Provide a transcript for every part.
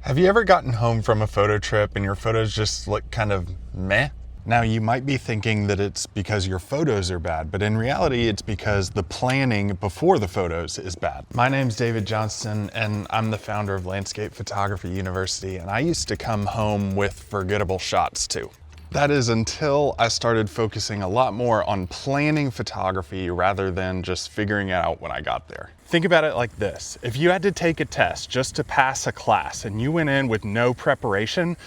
Have you ever gotten home from a photo trip and your photos just look kind of meh? Now you might be thinking that it's because your photos are bad, but in reality it's because the planning before the photos is bad. My name's David Johnston and I'm the founder of Landscape Photography University, and I used to come home with forgettable shots too. That is until I started focusing a lot more on planning photography rather than just figuring it out when I got there. Think about it like this. If you had to take a test just to pass a class and you went in with no preparation,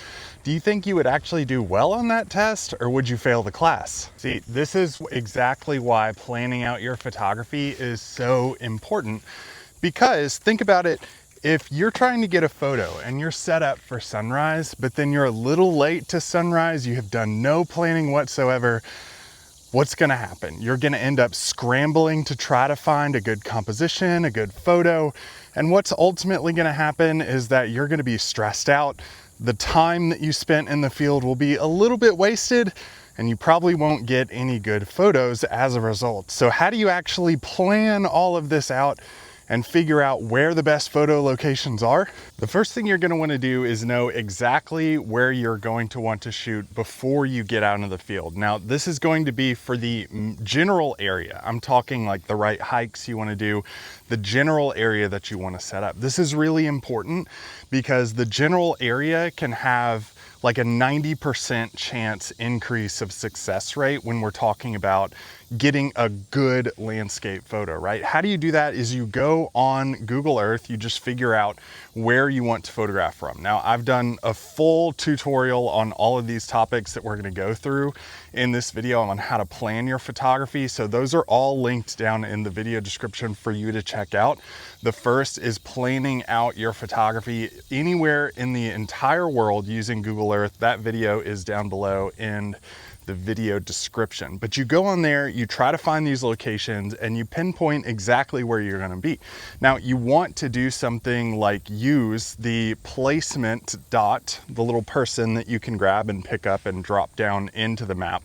do you think you would actually do well on that test, or would you fail the class? See, this is exactly why planning out your photography is so important, because think about it. If you're trying to get a photo and you're set up for sunrise, but then you're a little late to sunrise, you have done no planning whatsoever, what's gonna happen? You're gonna end up scrambling to try to find a good composition, a good photo, and what's ultimately gonna happen is that you're gonna be stressed out. The time that you spent in the field will be a little bit wasted, and you probably won't get any good photos as a result. So how do you actually plan all of this out and figure out where the best photo locations are? The first thing you're gonna wanna do is know exactly where you're going to want to shoot before you get out into the field. Now, this is going to be for the general area. I'm talking like the right hikes you wanna do, the general area that you wanna set up. This is really important because the general area can have like a 90% chance increase of success rate when we're talking about getting a good landscape photo, right? How do you do that is you go on Google Earth, you just figure out where you want to photograph from. Now, I've done a full tutorial on all of these topics that we're gonna go through in this video on how to plan your photography. So those are all linked down in the video description for you to check out. The first is planning out your photography anywhere in the entire world using Google Earth. That video is down below in the video description. But you go on there, you try to find these locations, and you pinpoint exactly where you're gonna be. Now, you want to do something like use the placement dot, the little person that you can grab and pick up and drop down into the map.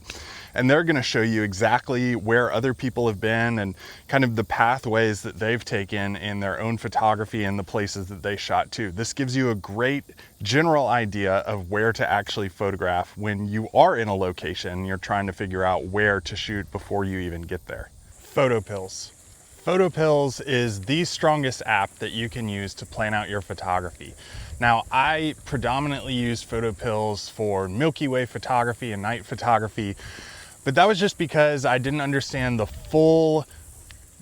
And they're gonna show you exactly where other people have been and kind of the pathways that they've taken in their own photography and the places that they shot too. This gives you a great general idea of where to actually photograph when you are in a location and you're trying to figure out where to shoot before you even get there. PhotoPills. PhotoPills is the strongest app that you can use to plan out your photography. Now, I predominantly use PhotoPills for Milky Way photography and night photography, but that was just because I didn't understand the full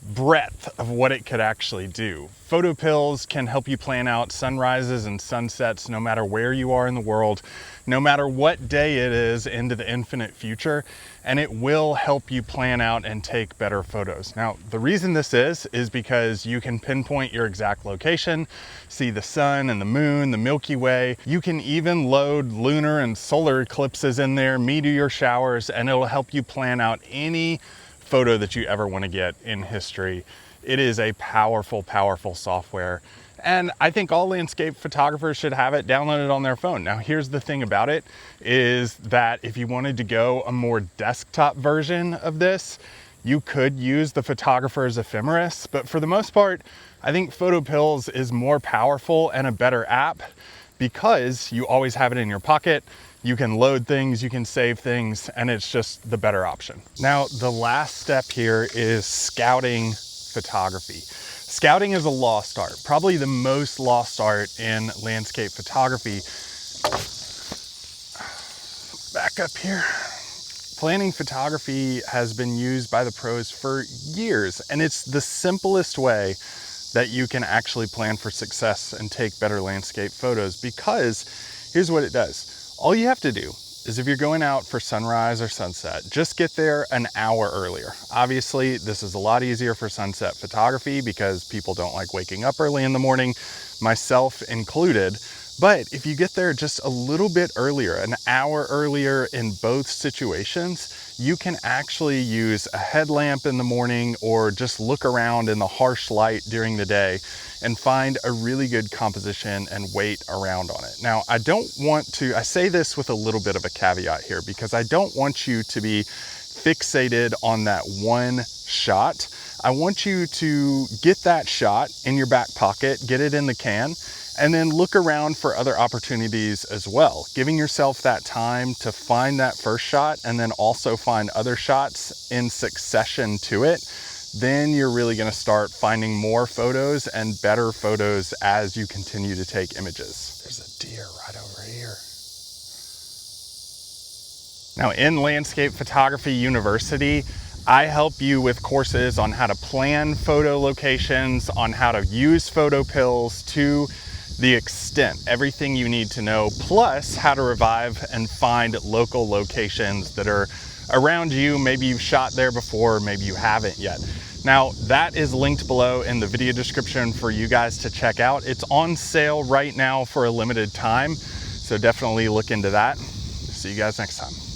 breadth of what it could actually do. PhotoPills can help you plan out sunrises and sunsets no matter where you are in the world, no matter what day it is into the infinite future, and it will help you plan out and take better photos. Now, the reason this is because you can pinpoint your exact location, see the sun and the moon, the Milky Way. You can even load lunar and solar eclipses in there, meteor showers, and it'll help you plan out any photo that you ever want to get in history. It is a powerful, powerful software. And I think all landscape photographers should have it downloaded on their phone. Now, here's the thing about it is that if you wanted to go a more desktop version of this, you could use the photographer's ephemeris, but for the most part, I think PhotoPills is more powerful and a better app because you always have it in your pocket. You can load things, you can save things, and it's just the better option. Now, the last step here is scouting photography. Scouting is a lost art, probably the most lost art in landscape photography. Back up here. Planning photography has been used by the pros for years, and it's the simplest way that you can actually plan for success and take better landscape photos, because here's what it does. All you have to do is if you're going out for sunrise or sunset, just get there an hour earlier. Obviously, this is a lot easier for sunset photography because people don't like waking up early in the morning, myself included. But if you get there just a little bit earlier, an hour earlier in both situations, you can actually use a headlamp in the morning or just look around in the harsh light during the day and find a really good composition and wait around on it. Now, I say this with a little bit of a caveat here because I don't want you to be fixated on that one shot. I want you to get that shot in your back pocket, get it in the can, And then look around for other opportunities as well, giving yourself that time to find that first shot and then also find other shots in succession to it. Then you're really gonna start finding more photos and better photos as you continue to take images. There's a deer right over here. Now in Landscape Photography University, I help you with courses on how to plan photo locations, on how to use PhotoPills to the extent, everything you need to know, plus how to revive and find local locations that are around you. Maybe you've shot there before, maybe you haven't yet. Now that is linked below in the video description for you guys to check out. It's on sale right now for a limited time, so definitely look into that. See you guys next time.